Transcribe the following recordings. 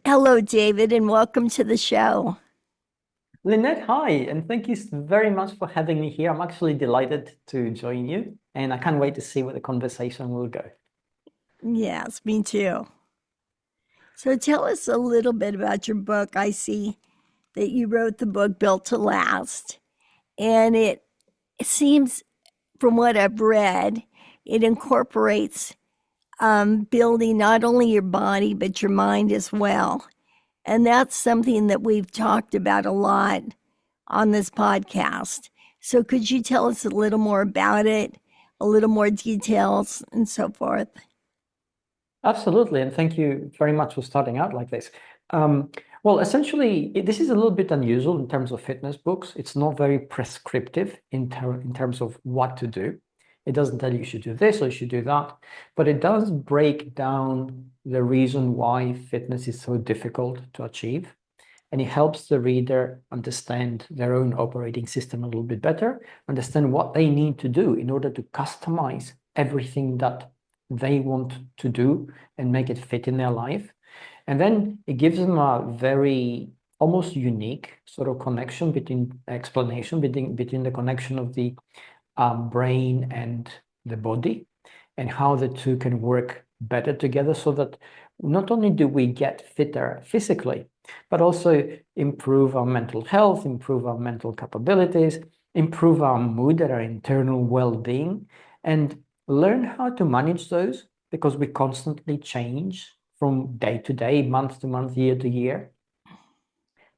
Hello, David, and welcome to the show. Lynette, hi, and thank you very much for having me here. I'm actually delighted to join you, and I can't wait to see where the conversation will go. Yes, me too. So tell us a little bit about your book. I see that you wrote the book Built to Last, and it seems, from what I've read, it incorporates building not only your body, but your mind as well. And that's something that we've talked about a lot on this podcast. So could you tell us a little more about it, a little more details, and so forth? Absolutely, and thank you very much for starting out like this. Well, essentially, this is a little bit unusual in terms of fitness books. It's not very prescriptive in terms of what to do. It doesn't tell you should do this or you should do that, but it does break down the reason why fitness is so difficult to achieve. And it helps the reader understand their own operating system a little bit better, understand what they need to do in order to customize everything that they want to do and make it fit in their life. And then it gives them a very almost unique sort of connection between explanation between the connection of the brain and the body and how the two can work better together so that not only do we get fitter physically, but also improve our mental health, improve our mental capabilities, improve our mood and our internal well-being, and learn how to manage those because we constantly change from day to day, month to month, year to year,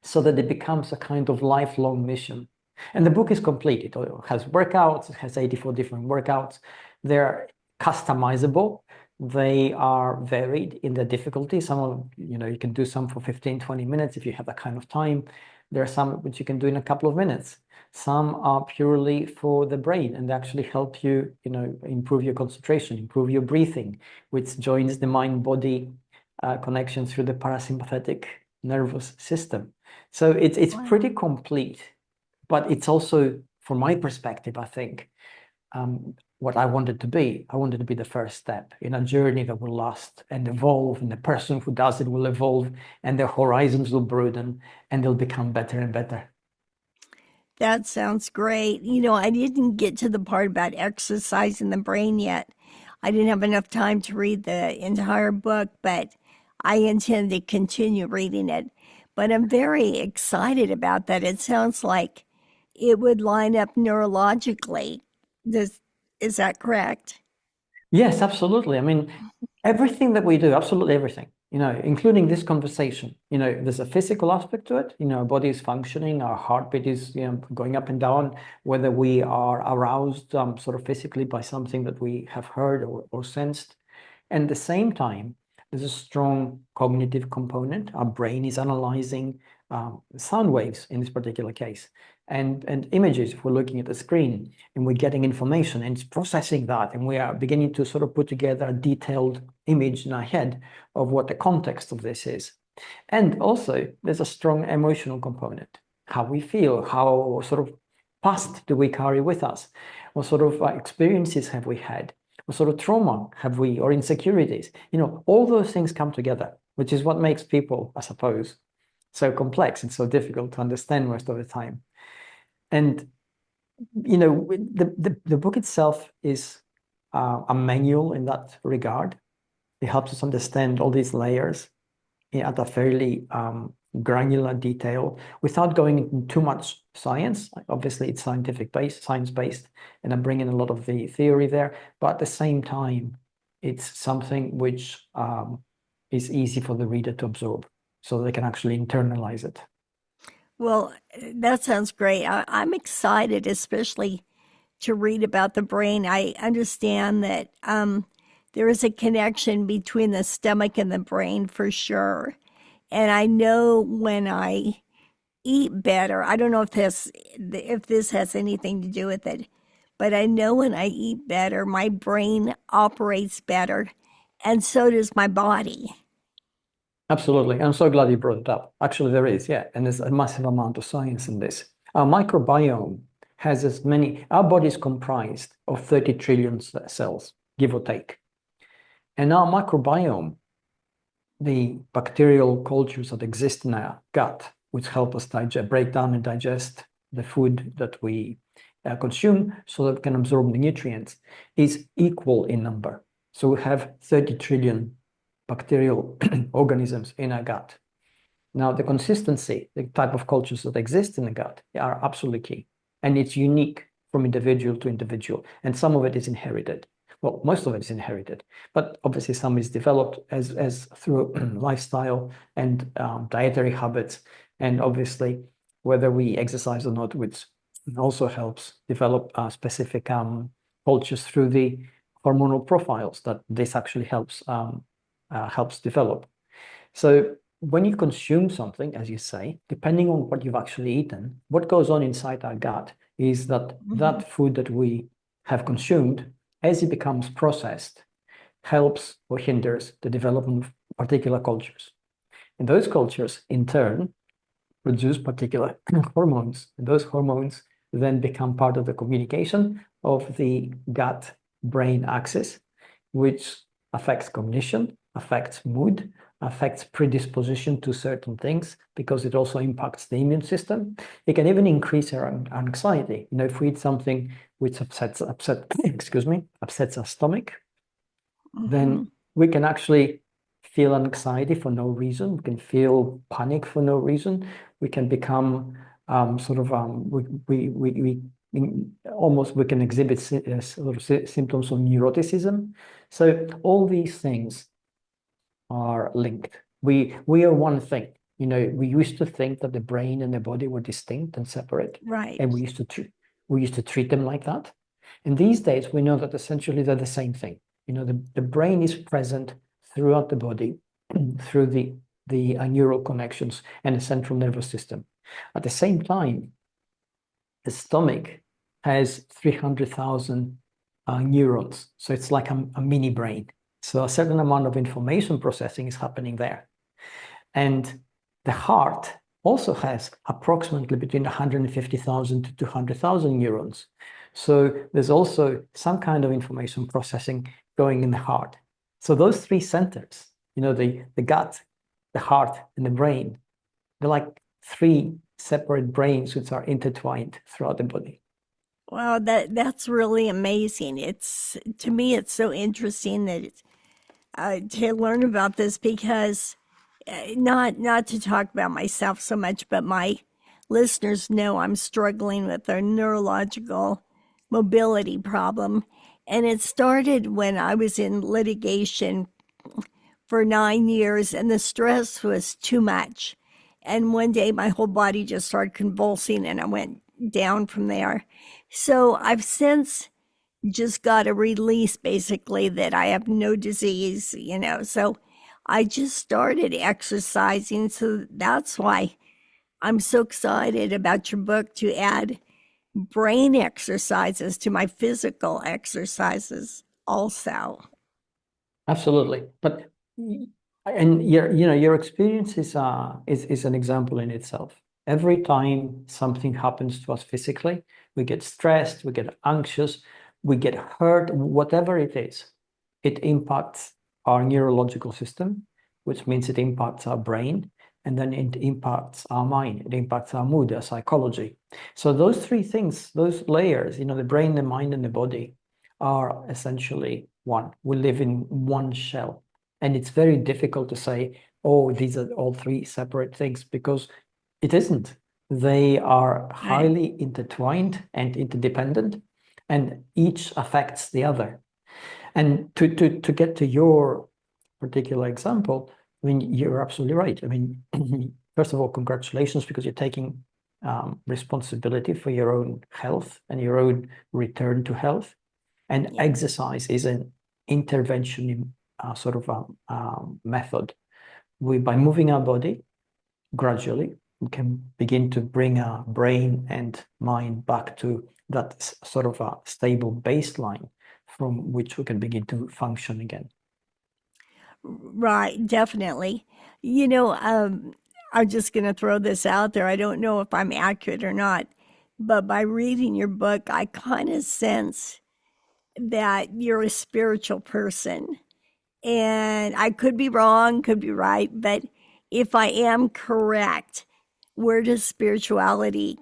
so that it becomes a kind of lifelong mission. And the book is complete. It has workouts, it has 84 different workouts. They're customizable. They are varied in their difficulty. Some of, you can do some for 15, 20 minutes if you have that kind of time. There are some which you can do in a couple of minutes. Some are purely for the brain and they actually help you, improve your concentration, improve your breathing, which joins the mind-body connection through the parasympathetic nervous system. So it's pretty Wow. complete, but it's also, from my perspective, I think, what I wanted to be. I wanted to be the first step in a journey that will last and evolve, and the person who does it will evolve, and their horizons will broaden, and they'll become better and better. That sounds great. I didn't get to the part about exercising the brain yet. I didn't have enough time to read the entire book, but I intend to continue reading it. But I'm very excited about that. It sounds like it would line up neurologically. Does, is that correct? Yes, absolutely. I mean, everything that we do, absolutely everything, including this conversation, there's a physical aspect to it. Our body is functioning, our heartbeat is, going up and down, whether we are aroused sort of physically by something that we have heard or sensed. And at the same time, there's a strong cognitive component. Our brain is analyzing sound waves in this particular case, and images. If we're looking at the screen and we're getting information and it's processing that, and we are beginning to sort of put together a detailed image in our head of what the context of this is. And also, there's a strong emotional component. How we feel, how sort of past do we carry with us? What sort of experiences have we had? What sort of trauma have we, or insecurities? All those things come together, which is what makes people, I suppose, so complex and so difficult to understand most of the time. And the book itself is a manual in that regard. It helps us understand all these layers at a fairly granular detail without going into too much science. Obviously, it's science-based, and I'm bringing a lot of the theory there. But at the same time, it's something which is easy for the reader to absorb, so they can actually internalize it. Well, that sounds great. I'm excited, especially to read about the brain. I understand that there is a connection between the stomach and the brain for sure. And I know when I eat better, I don't know if this has anything to do with it, but I know when I eat better, my brain operates better, and so does my body. Absolutely. I'm so glad you brought it up. Actually, there is, yeah. And there's a massive amount of science in this. Our microbiome has as many, our body is comprised of 30 trillion cells, give or take. And our microbiome the bacterial cultures that exist in our gut, which help us break down and digest the food that we consume so that we can absorb the nutrients, is equal in number. So we have 30 trillion bacterial organisms in our gut. Now, the consistency, the type of cultures that exist in the gut are absolutely key. And it's unique from individual to individual. And some of it is inherited. Well, most of it is inherited, but obviously some is developed as through lifestyle and dietary habits. And obviously, whether we exercise or not, which also helps develop specific cultures through the hormonal profiles that this actually helps develop. So when you consume something, as you say, depending on what you've actually eaten, what goes on inside our gut is that Mhm. that food that we have consumed, as it becomes processed, helps or hinders the development of particular cultures. And those cultures, in turn, produce particular hormones. And those hormones then become part of the communication of the gut-brain axis, which affects cognition, affects mood, affects predisposition to certain things because it also impacts the immune system. It can even increase our anxiety. If we eat something which upsets our stomach, then Mhm. we can actually feel anxiety for no reason. We can feel panic for no reason. We can become almost we can exhibit sort of symptoms of neuroticism. So all these things are linked. We are one thing. We used to think that the brain and the body were distinct and separate, Right. and we used to treat them like that. And these days, we know that essentially they're the same thing. The brain is present throughout the body through the neural connections and the central nervous system. At the same time, the stomach has 300,000 neurons. So it's like a mini brain. So a certain amount of information processing is happening there. And the heart also has approximately between 150,000 to 200,000 neurons. So there's also some kind of information processing going in the heart. So those three centers, the gut, the heart, and the brain, they're like three separate brains which are intertwined throughout the body. Wow, that's really amazing. It's to me, it's so interesting that to learn about this because not to talk about myself so much, but my listeners know I'm struggling with a neurological mobility problem, and it started when I was in litigation for 9 years, and the stress was too much. And one day my whole body just started convulsing and I went down from there. So I've since just got a release basically that I have no disease. So I just started exercising. So that's why I'm so excited about your book to add brain exercises to my physical exercises also. Absolutely. But and your experience is an example in itself. Every time something happens to us physically, we get stressed, we get anxious, we get hurt, whatever it is, it impacts our neurological system, which means it impacts our brain, and then it impacts our mind, it impacts our mood, our psychology. So those three things, those layers, the brain, the mind, and the body, are essentially one. We live in one shell. And it's very difficult to say, oh, these are all three separate things because it isn't. They are Right. highly intertwined and interdependent, and each affects the other. And to get to your particular example, I mean, you're absolutely right. I mean, first of all, congratulations because you're taking responsibility for your own health and your own return to health. And Yes. exercise is an intervention sort of method. By moving our body gradually, we can begin to bring our brain and mind back to that sort of a stable baseline from which we can begin to function again. Right, definitely. You know, I'm just going to throw this out there. I don't know if I'm accurate or not, but by reading your book, I kind of sense that you're a spiritual person. And I could be wrong, could be right, but if I am correct, where does spirituality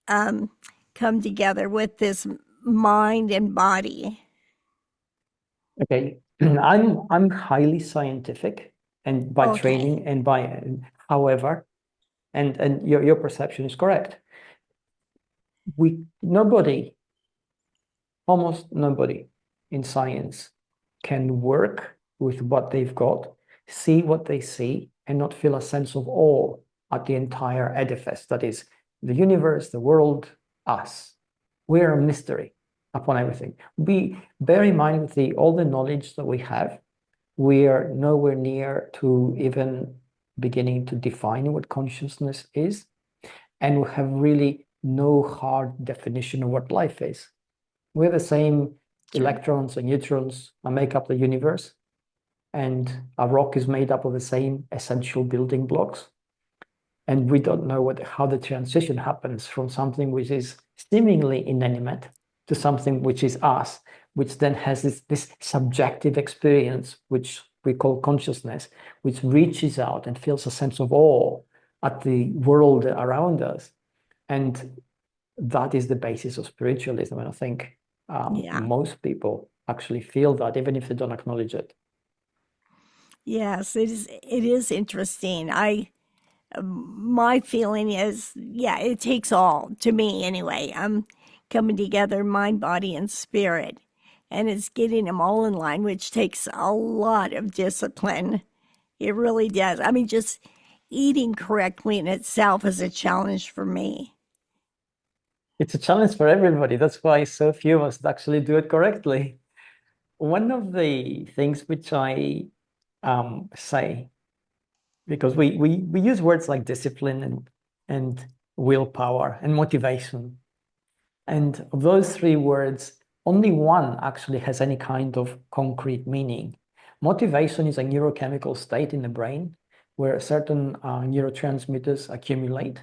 um, come together with this mind and body? Okay, I'm highly scientific and by Okay, training and by however, and your perception is correct. We nobody, almost nobody in science can work with what they've got, see what they see, and not feel a sense of awe at the entire edifice that is the universe, the world, us. We're a mystery upon everything. We bear in mind with all the knowledge that we have, we are nowhere near to even beginning to define what consciousness is, and we have really no hard definition of what life is. We're the same true. electrons and neutrons that make up the universe, and a rock is made up of the same essential building blocks. And we don't know how the transition happens from something which is seemingly inanimate to something which is us, which then has this subjective experience, which we call consciousness, which reaches out and feels a sense of awe at the world around us. And that is the basis of spiritualism. And I think Yeah. most people actually feel that, even if they don't acknowledge it. Yes, it is. It is interesting. My feeling is, yeah, it takes all to me anyway. I'm coming together, mind, body, and spirit, and it's getting them all in line, which takes a lot of discipline. It really does. I mean, just eating correctly in itself is a challenge for me. It's a challenge for everybody. That's why so few of us actually do it correctly. One of the things which I say, because we use words like discipline and willpower and motivation. And of those three words, only one actually has any kind of concrete meaning. Motivation is a neurochemical state in the brain where certain neurotransmitters accumulate.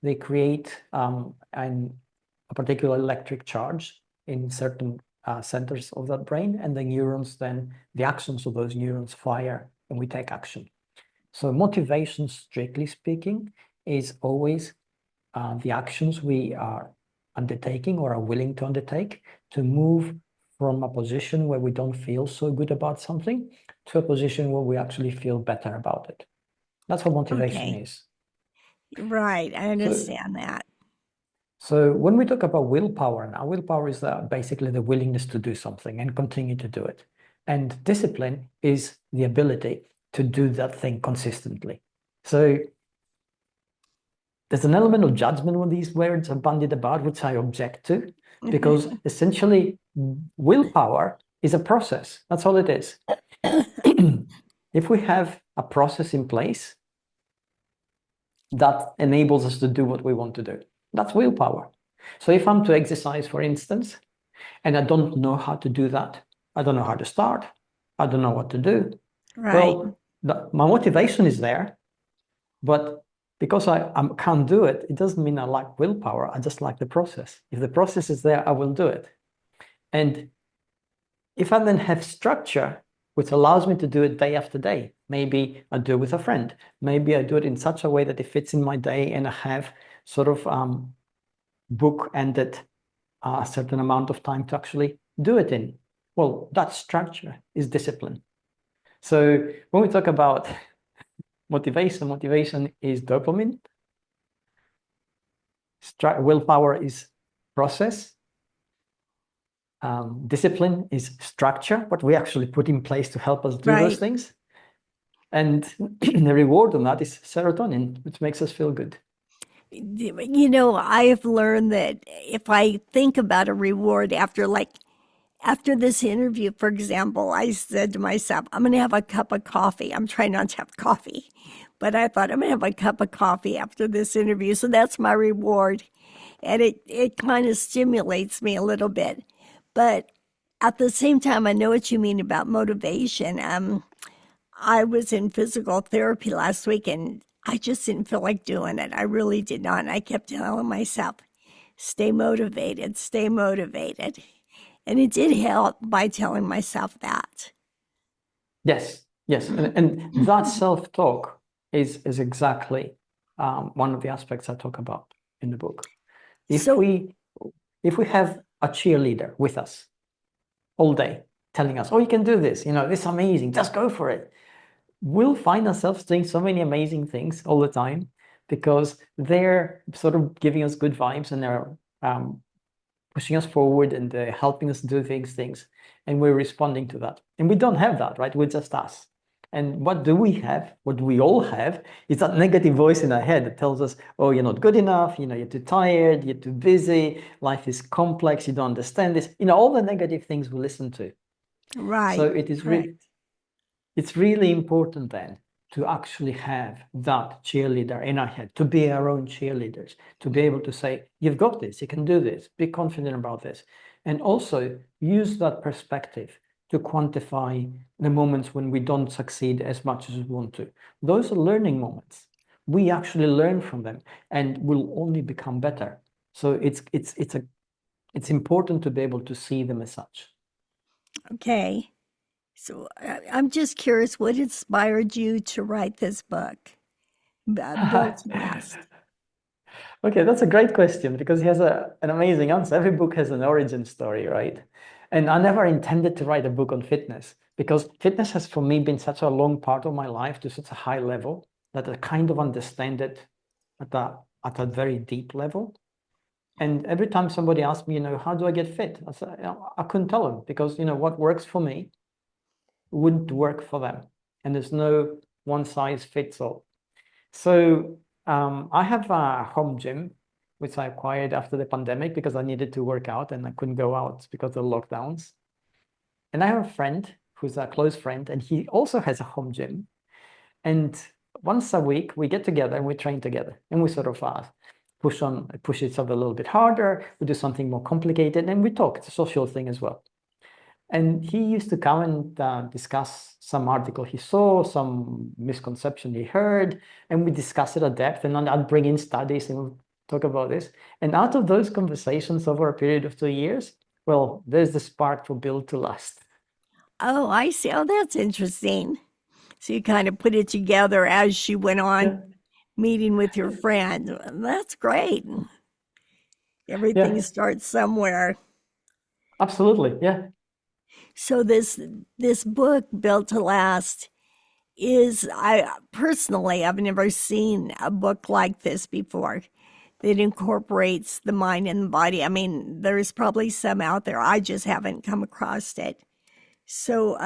They create a particular electric charge in certain centers of that brain, and the neurons then, the axons of those neurons fire, and we take action. So motivation, strictly speaking, is always the actions we are undertaking or are willing to undertake to move from a position where we don't feel so good about something to a position where we actually feel better about it. That's what motivation Okay, is. right. I So, understand that. so when we talk about willpower now, willpower is basically the willingness to do something and continue to do it. And discipline is the ability to do that thing consistently. So there's an element of judgment when these words are bandied about, which I object to, because essentially willpower is a process. That's all it is. If we have a process in place that enables us to do what we want to do, that's willpower. So if I'm to exercise, for instance, and I don't know how to do that, I don't know how to start, I don't know what to do, Right. well, my motivation is there, but because I can't do it, it doesn't mean I lack willpower. I just like the process. If the process is there, I will do it. And if I then have structure, which allows me to do it day after day, maybe I do it with a friend. Maybe I do it in such a way that it fits in my day and I have sort of book-ended a certain amount of time to actually do it in. Well, that structure is discipline. So when we talk about motivation is dopamine. Willpower is process. Discipline is structure, what we actually put in place to help us do those Right. things. And the reward on that is serotonin, which makes us feel good. You know, I have learned that if I think about a reward after, like, after this interview, for example, I said to myself, I'm going to have a cup of coffee. I'm trying not to have coffee, but I thought I'm going to have a cup of coffee after this interview. So that's my reward. And it kind of stimulates me a little bit. But at the same time, I know what you mean about motivation. I was in physical therapy last week and I just didn't feel like doing it. I really did not. And I kept telling myself, stay motivated, stay motivated. And it did help by telling myself that. Yes, yes, and that self-talk is exactly one of the aspects I talk about in the book. If So, we if we have a cheerleader with us all day, telling us, "Oh, you can do this," this is amazing, just go for it. We'll find ourselves doing so many amazing things all the time because they're sort of giving us good vibes and they're pushing us forward and helping us do things, and we're responding to that. And we don't have that, right? We're just us. And what do we have? What we all have is that negative voice in our head that tells us, "Oh, you're not good enough. You're too tired. You're too busy. Life is complex. You don't understand this." All the negative things we listen to. So right, correct. it's really important then to actually have that cheerleader in our head, to be our own cheerleaders, to be able to say, "You've got this, you can do this, be confident about this." And also use that perspective to quantify the moments when we don't succeed as much as we want to. Those are learning moments. We actually learn from them and will only become better. So it's important to be able to see them as such. Okay. So I'm just curious, what inspired you to write this book, Built to Last? Okay, that's a great question because he has an amazing answer. Every book has an origin story, right? And I never intended to write a book on fitness because fitness has for me been such a long part of my life to such a high level that I kind of understand it at a very deep level. And every time somebody asks me, how do I get fit? I say, I couldn't tell them because, what works for me wouldn't work for them. And there's no one size fits all. So I have a home gym, which I acquired after the pandemic because I needed to work out and I couldn't go out because of the lockdowns. And I have a friend who's a close friend, and he also has a home gym. And once a week, we get together and we train together, and we sort of push each other a little bit harder. We do something more complicated, and we talk. It's a social thing as well. And he used to come and discuss some article he saw, some misconception he heard, and we discuss it at depth. And then I'd bring in studies and we'll talk about this. And out of those conversations over a period of 2 years, well, there's the spark for Beuilt To Last. Oh, I see. Oh, that's interesting. So you kind of put it together as you went on Yeah, meeting with your friend. That's great. Everything yeah, starts somewhere. absolutely. Yeah. So this book, Built to Last, is I personally I've never seen a book like this before that incorporates the mind and the body. I mean, there's probably some out there. I just haven't come across it. So,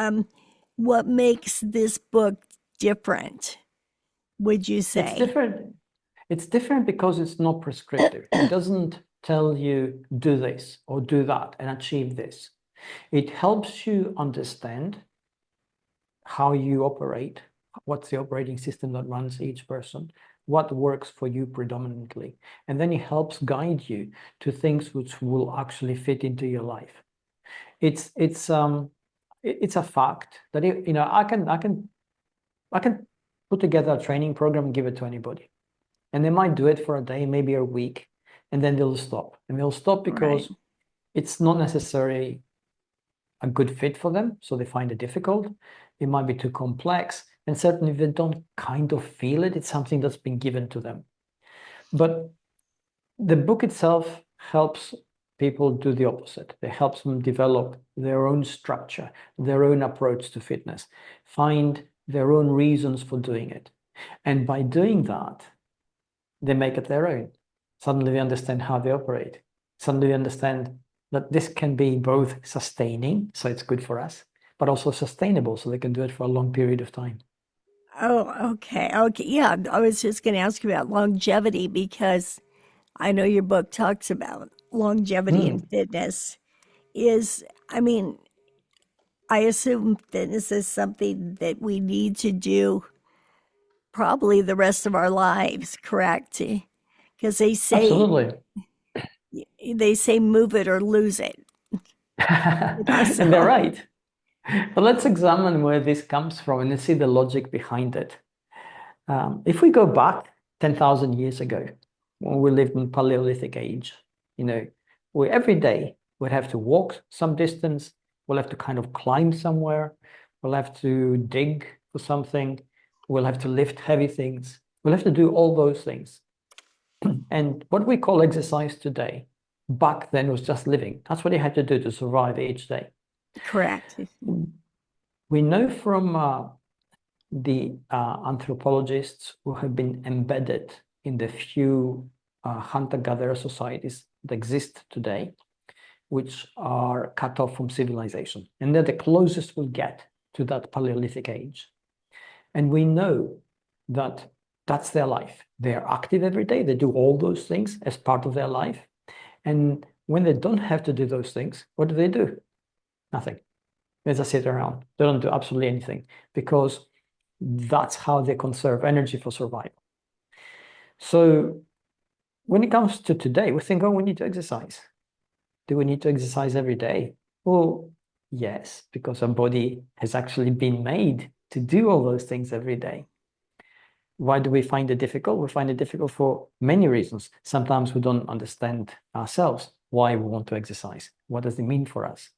what makes this book different, would you It's say? different. It's different because it's not prescriptive. It doesn't tell you do this or do that and achieve this. It helps you understand how you operate, what's the operating system that runs each person, what works for you predominantly. And then it helps guide you to things which will actually fit into your life. It's a fact that I can put together a training program and give it to anybody. And they might do it for a day, maybe a week, and then they'll stop. And they'll stop Right. because it's not necessarily a good fit for them, so they find it difficult. It might be too complex, and certainly if they don't kind of feel it, it's something that's been given to them. But the book itself helps people do the opposite. It helps them develop their own structure, their own approach to fitness, find their own reasons for doing it. And by doing that, they make it their own. Suddenly they understand how they operate. Suddenly they understand that this can be both sustaining, so it's good for us, but also sustainable, so they can do it for a long period of time. Oh, okay. Okay. Yeah, I was just going to ask you about longevity because I know your book talks about longevity in Mm, fitness. I mean, I assume fitness is something that we need to do probably the rest of our lives, correct? Because absolutely. they say move it or lose it. And they're So, right. But let's examine where this comes from and see the logic behind it. If we go back 10,000 years ago, when we lived in Paleolithic age, you know, every day we'd have to walk some distance, we'll have to kind of climb somewhere, we'll have to dig for something, we'll have to lift heavy things, we'll have to do all those things. And what we call exercise today, back then was just living. That's what you had to do to survive each day. Correct. We know from the anthropologists who have been embedded in the few hunter-gatherer societies that exist today, which are cut off from civilization. And they're the closest we'll get to that Paleolithic age. And we know that that's their life. They're active every day. They do all those things as part of their life. And when they don't have to do those things, what do? Nothing. They just sit around. They don't do absolutely anything because that's how they conserve energy for survival. So when it comes to today, we think, oh, we need to exercise. Do we need to exercise every day? Well, yes, because our body has actually been made to do all those things every day. Why do we find it difficult? We find it difficult for many reasons. Sometimes we don't understand ourselves why we want to exercise. What does it mean for us?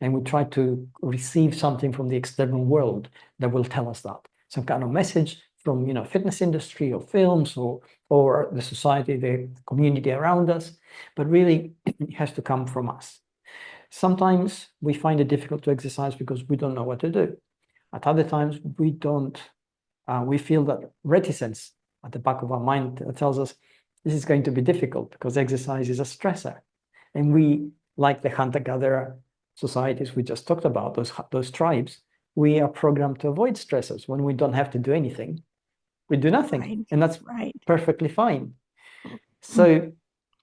And we try to receive something from the external world that will tell us that. Some kind of message from, fitness industry or films or the society, the community around us. But really, it has to come from us. Sometimes we find it difficult to exercise because we don't know what to do. At other times, we don't. We feel that reticence at the back of our mind tells us this is going to be difficult because exercise is a stressor. And we, like the hunter-gatherer societies we just talked about, those tribes, we are programmed to avoid stressors. When we don't have to do anything, we do nothing. Right. And that's Right. perfectly fine. So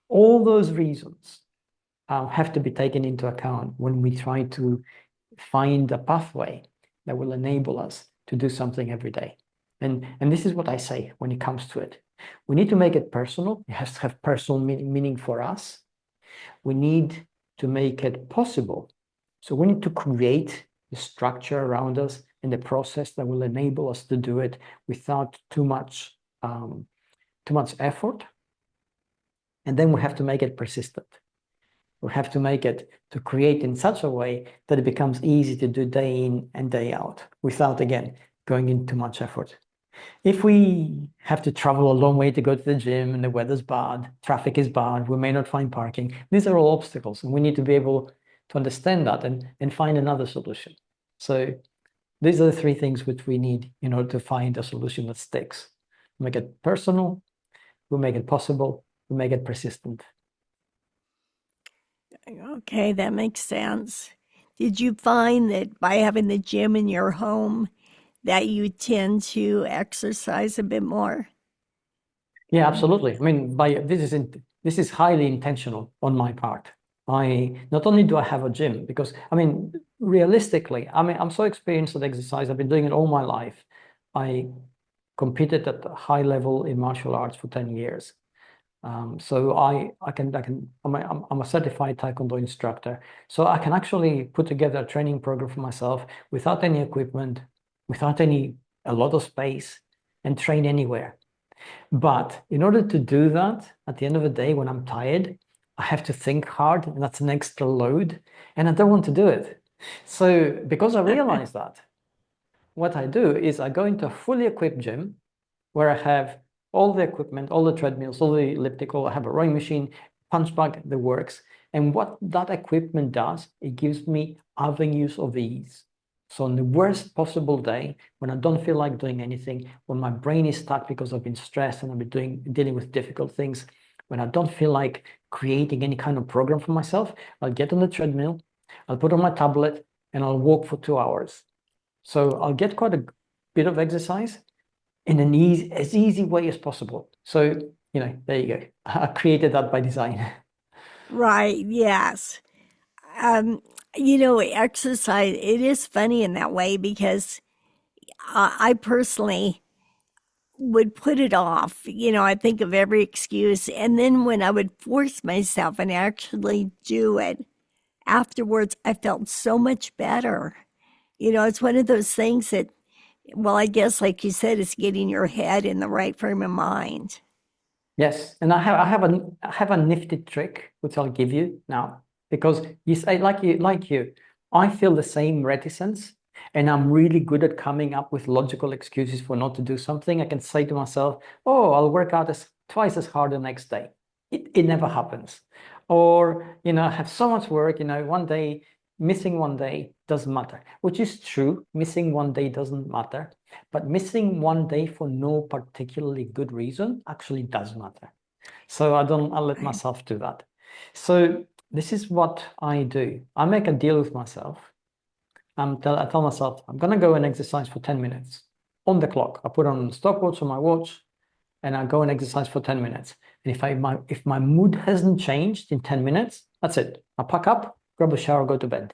all those reasons have to be taken into account when we try to find a pathway that will enable us to do something every day. And this is what I say when it comes to it. We need to make it personal. It has to have personal meaning for us. We need to make it possible. So we need to create the structure around us and the process that will enable us to do it without too much effort. And then we have to make it persistent. We have to make it to create in such a way that it becomes easy to do day in and day out without, again, going into much effort. If we have to travel a long way to go to the gym and the weather's bad, traffic is bad, we may not find parking, these are all obstacles and we need to be able to understand that and find another solution. So these are the three things which we need in order to find a solution that sticks. We make it personal, we make it possible, we make it persistent. Okay, that makes sense. Did you find that by having the gym in your home that you tend to exercise a bit more? Yeah, absolutely. I mean, this is highly intentional on my part. I not only do I have a gym because I mean, realistically, I mean, I'm so experienced at exercise. I've been doing it all my life. I competed at a high level in martial arts for 10 years. So I'm a certified Taekwondo instructor. So I can actually put together a training program for myself without any equipment, without a lot of space, and train anywhere. But in order to do that, at the end of the day, when I'm tired, I have to think hard, and that's an extra load, and I don't want to do it. So because I realize that, what I do is I go into a fully equipped gym where I have all the equipment, all the treadmills, all the elliptical, I have a rowing machine, punch bag that works. And what that equipment does, it gives me avenues of ease. So on the worst possible day, when I don't feel like doing anything, when my brain is stuck because I've been stressed and I've been dealing with difficult things, when I don't feel like creating any kind of program for myself, I'll get on the treadmill, I'll put on my tablet, and I'll walk for 2 hours. So I'll get quite a bit of exercise in as easy way as possible. So, there you go. I created that by design. Right, yes. Exercise, it is funny in that way because I personally would put it off. I think of every excuse. And then when I would force myself and actually do it, afterwards, I felt so much better. It's one of those things that, well, I guess, like you said, it's getting your head in the right frame of mind. Yes, and I have a nifty trick which I'll give you now because you say like you I feel the same reticence, and I'm really good at coming up with logical excuses for not to do something, I can say to myself, oh, I'll work out twice as hard the next day. It never happens. Or, I have so much work, one day, missing one day doesn't matter, which is true. Missing one day doesn't matter, but missing one day for no particularly good reason actually does matter. So I let Right. myself do that. So this is what I do. I make a deal with myself. I tell myself, I'm going to go and exercise for 10 minutes on the clock. I put on a stopwatch on my watch and I go and exercise for 10 minutes. And if my mood hasn't changed in 10 minutes, that's it. I pack up, grab a shower, go to bed.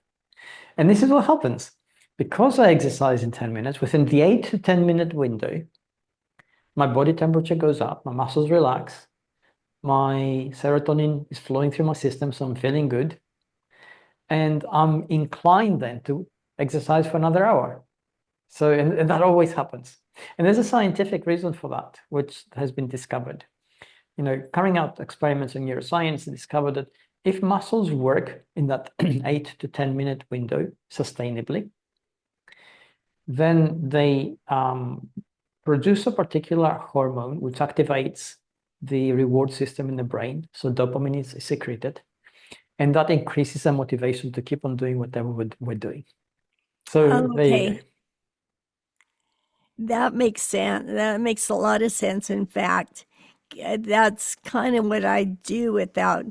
And this is what happens. Because I exercise in 10 minutes, within the 8 to 10 minute window, my body temperature goes up, my muscles relax, my serotonin is flowing through my system, so I'm feeling good. And I'm inclined then to exercise for another hour. So, and that always happens. And there's a scientific reason for that, which has been discovered. Carrying out experiments in neuroscience discovered that if muscles work in that 8 to 10 minute window sustainably, then they produce a particular hormone which activates the reward system in the brain. So dopamine is secreted, and that increases the motivation to keep on doing whatever we're doing. So Oh, there you go. okay. That makes sense. That makes a lot of sense. In fact, that's kind of what I do without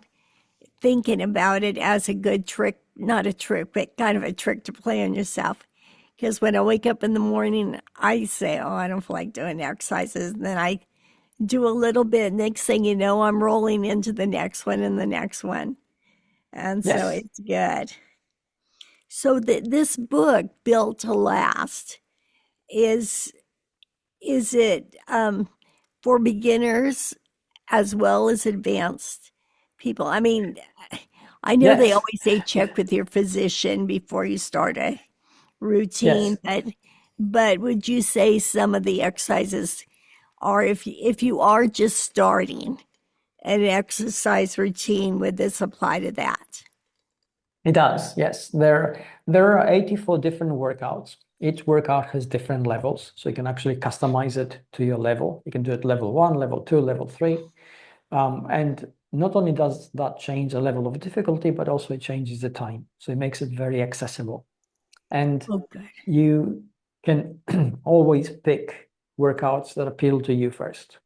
thinking about it as a good trick, not a trick, but kind of a trick to play on yourself. Because when I wake up in the morning, I say, oh, I don't feel like doing exercises. And then I do a little bit. Next thing you know, I'm rolling into the next one and the next one. And so Yes. it's good. So this book, Built to Last, is is it for beginners as well as advanced people? I mean, I know they Yes. always say check with your physician before you start a routine, Yes. but would you say some of the exercises are if you are just starting an exercise routine, would this apply to that? It does, yes. There are 84 different workouts. Each workout has different levels, so you can actually customize it to your level. You can do it level 1, level 2, level 3. And not only does that change the level of difficulty, but also it changes the time. So it makes it very accessible. And Oh, good. you can always pick workouts that appeal to you first.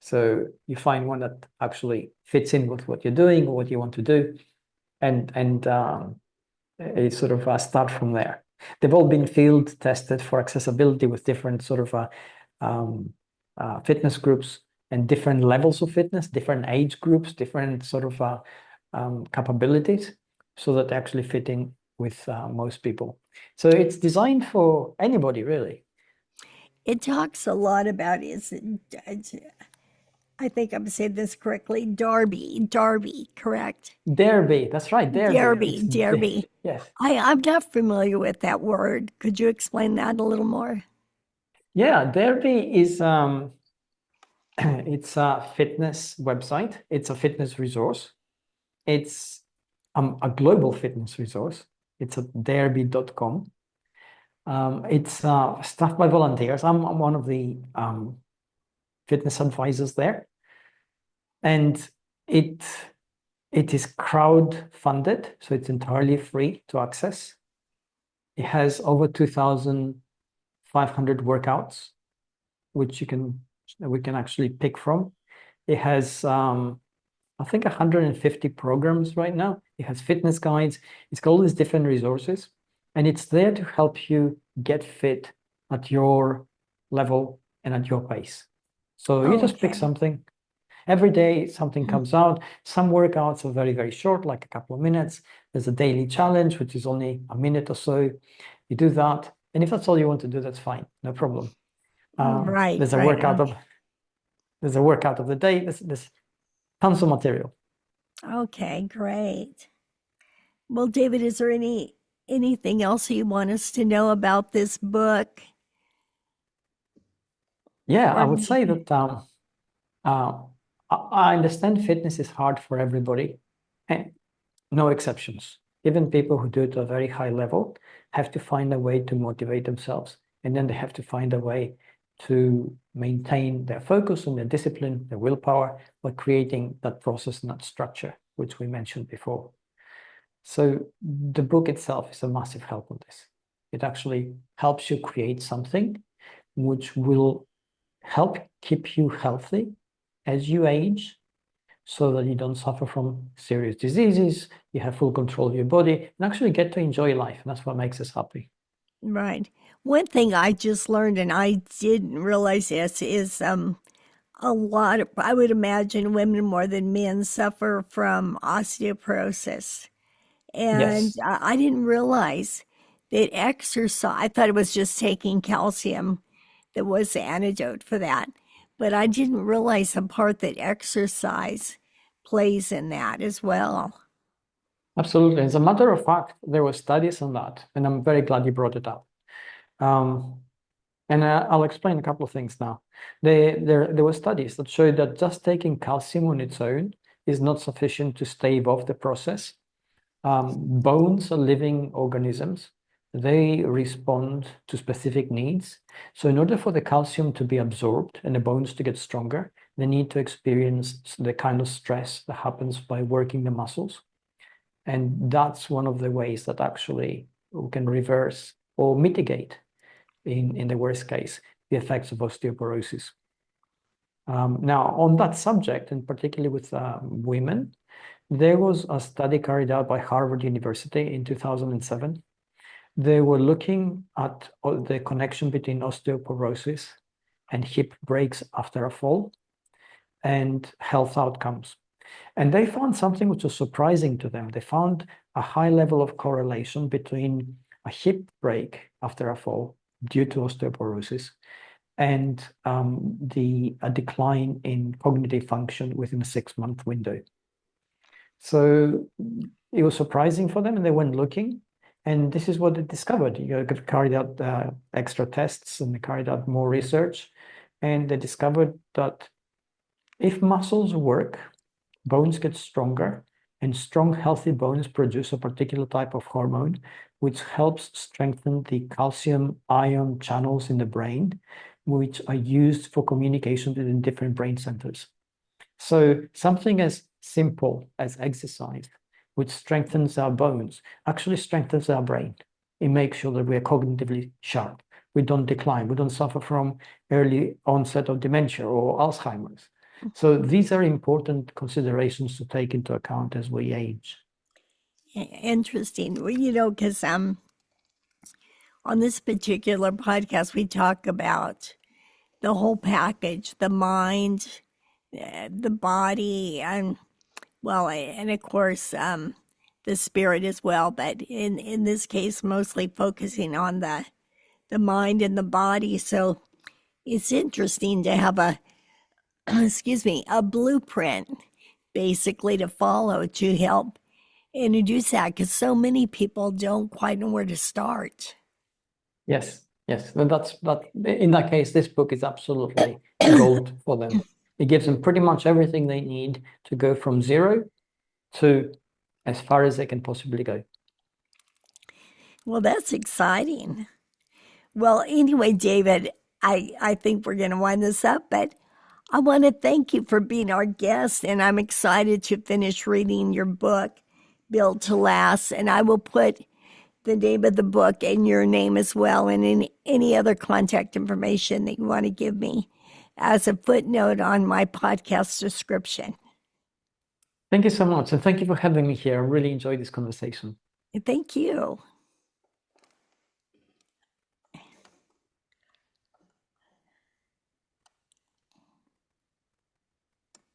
So you find one that actually fits in with what you're doing or what you want to do, and sort of start from there. They've all been field tested for accessibility with different sort of um, fitness groups and different levels of fitness, different age groups, different sort of capabilities, so that they actually fit in with most people. So it's designed for anybody, really. It talks a lot about I think I'm saying this correctly. Darby, correct? Derby, that's right, Derby. Derby. Yes, I'm not familiar with that word. Could you explain that a little more? yeah. Derby is it's a fitness website. It's a fitness resource. It's a global fitness resource. It's at derby.com. It's staffed by volunteers. I'm one of the fitness advisors there, and it it is crowd funded, so it's entirely free to access. It has over 2,500 workouts, which we can actually pick from. It has I think 150 programs right now. It has fitness guides. It's got all these different resources, and it's there to help you get fit at your level and at your pace. So you just pick Okay. something. Every day something comes out. Some workouts are very, very short, like a couple of minutes. There's a daily challenge, which is only a minute or so. You do that. And if that's all you want to do, that's fine. No problem. Right, There's a right. workout of there's a workout of the day. There's tons of material. Okay, great. Well, David, is there anything else you want us to know about this book? Yeah, I Or would say that uh, I understand fitness is hard for everybody, and no exceptions. Even people who do it to a very high level have to find a way to motivate themselves. And then they have to find a way to maintain their focus and their discipline, their willpower, by creating that process and that structure, which we mentioned before. So the book itself is a massive help on this. It actually helps you create something which will help keep you healthy as you age, so that you don't suffer from serious diseases, you have full control of your body, and actually get to enjoy life. And that's what makes us happy. Right. One thing I just learned, and I didn't realize this, is a lot of, I would imagine women more than men suffer from osteoporosis. And Yes, I didn't realize that exercise, I thought it was just taking calcium that was the antidote for that. But I didn't realize the part that exercise plays in that as well. absolutely. As a matter of fact, there were studies on that, and I'm very glad you brought it up. Um, and I'll explain a couple of things now. There were studies that showed that just taking calcium on its own is not sufficient to stave off the process. Bones are living organisms. They respond to specific needs. So in order for the calcium to be absorbed and the bones to get stronger, they need to experience the kind of stress that happens by working the muscles. And that's one of the ways that actually we can reverse or mitigate, in the worst case, the effects of osteoporosis. Now, on that subject, and particularly with women, there was a study carried out by Harvard University in 2007. They were looking at the connection between osteoporosis and hip breaks after a fall and health outcomes. And they found something which was surprising to them. They found a high level of correlation between a hip break after a fall due to osteoporosis and a decline in cognitive function within a 6-month window. So it was surprising for them, and they went looking, and this is what they discovered. You carried out extra tests, and they carried out more research, and they discovered that if muscles work, bones get stronger, and strong, healthy bones produce a particular type of hormone, which helps strengthen the calcium ion channels in the brain, which are used for communication between different brain centers. So something as simple as exercise, which strengthens our bones, actually strengthens our brain. It makes sure that we are cognitively sharp. We don't decline. We don't suffer from early onset of dementia or Alzheimer's. So these are important considerations to take into account as we age. Interesting. Well, because on this particular podcast, we talk about the whole package, the mind, the body, and well, and of course, the spirit as well. But in this case, mostly focusing on the mind and the body. So it's interesting to have a excuse me, a blueprint basically to follow to help introduce that, because so many people don't quite know where to start. Yes, yes. And in that case, this book is absolutely gold for them. It gives them pretty much everything they need to go from zero to as far as they can possibly go. Well, that's exciting. Well, anyway, David, I think we're going to wind this up, but I want to thank you for being our guest, and I'm excited to finish reading your book, Built to Last. And I will put the name of the book and your name as well, and any other contact information that you want to give me as a footnote on my podcast description. Thank you so much. And thank you for having me here. I really enjoyed this conversation. Thank you.